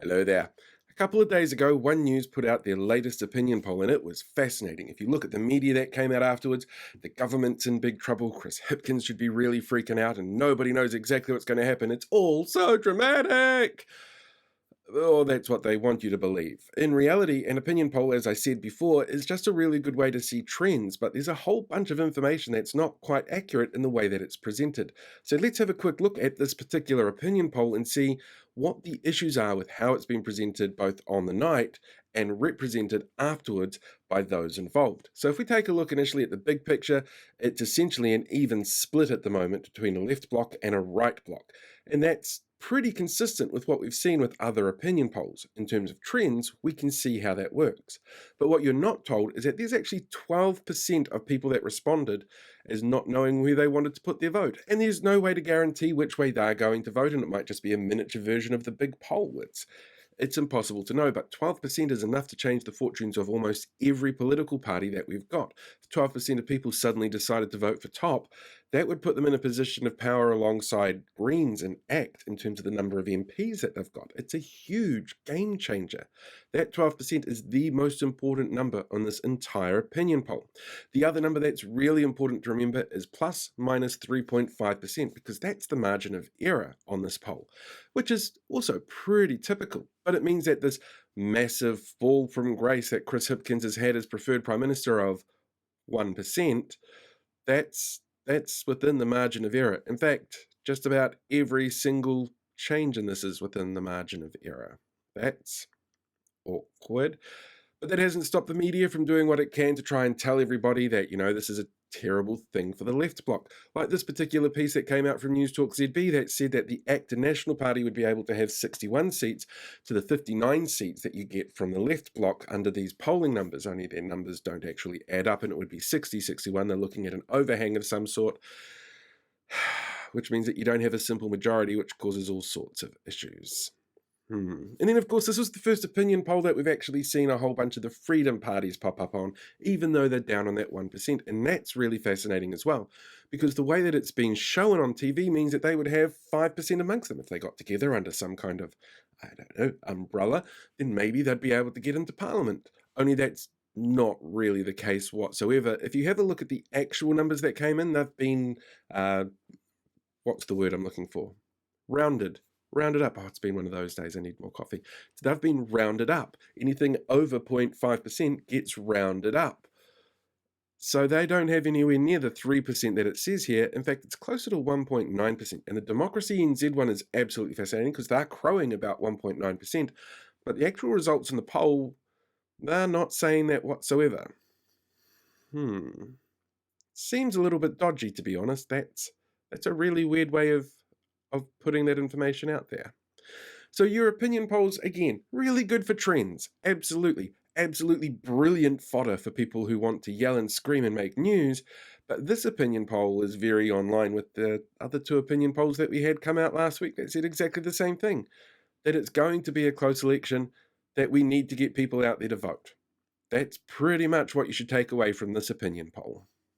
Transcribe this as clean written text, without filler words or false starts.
Hello there. A couple of days ago, One News put out their latest opinion poll, and it was fascinating. If you look at the media that came out afterwards, the government's in big trouble. Chris Hipkins should be really freaking out, and nobody knows exactly what's going to happen. It's all so dramatic. Oh, that's what they want you to believe. In reality, an opinion poll, as I said before, is just a really good way to see trends, but there's a whole bunch of information that's not quite accurate in the way that it's presented. So let's have a quick look at this particular opinion poll and see what the issues are with how it's been presented both on the night and represented afterwards by those involved. So if we take a look initially at the big picture, it's essentially an even split at the moment between a left block and a right block. And that's pretty consistent with what we've seen with other opinion polls. In terms of trends, we can see how that works. But what you're not told is that there's actually 12% of people that responded as not knowing where they wanted to put their vote. And there's no way to guarantee which way they're going to vote, and it might just be a miniature version of the big poll. It's impossible to know, but 12% is enough to change the fortunes of almost every political party that we've got. If 12% of people suddenly decided to vote for Top, that would put them in a position of power alongside Greens and ACT in terms of the number of MPs that they've got. It's a huge game changer. That 12% is the most important number on this entire opinion poll. The other number that's really important to remember is plus minus 3.5%, because that's the margin of error on this poll, which is also pretty typical. But it means that this massive fall from grace that Chris Hipkins has had as preferred Prime Minister of 1%, that's within the margin of error. In fact, just about every single change in this is within the margin of error. That's awkward. But that hasn't stopped the media from doing what it can to try and tell everybody that, this is a terrible thing for the left bloc. Like this particular piece that came out from News Talk ZB that said that the ACT National Party would be able to have 61 seats to the 59 seats that you get from the left bloc under these polling numbers, only their numbers don't actually add up, and it would be 60, 61. They're looking at an overhang of some sort, which means that you don't have a simple majority, which causes all sorts of issues. And then, of course, this was the first opinion poll that we've actually seen a whole bunch of the freedom parties pop up on, even though they're down on that 1%. And that's really fascinating as well, because the way that it's been shown on TV means that they would have 5% amongst them if they got together under some kind of, I don't know, umbrella, then maybe they'd be able to get into Parliament. Only that's not really the case whatsoever. If you have a look at the actual numbers that came in, they've been, what's the word I'm looking for? Rounded up. Oh, it's been one of those days. I need more coffee. So they've been rounded up. Anything over 0.5% gets rounded up. So they don't have anywhere near the 3% that it says here. In fact, it's closer to 1.9%. And the Democracy NZ one is absolutely fascinating because they're crowing about 1.9%. But the actual results in the poll, they're not saying that whatsoever. Seems a little bit dodgy, to be honest. That's a really weird way of putting that information out there. So your opinion polls, again, really good for trends. Absolutely brilliant fodder for people who want to yell and scream and make news. But this opinion poll is very online with the other two opinion polls that we had come out last week that said exactly the same thing, that it's going to be a close election, that we need to get people out there to vote. That's pretty much what you should take away from this opinion poll.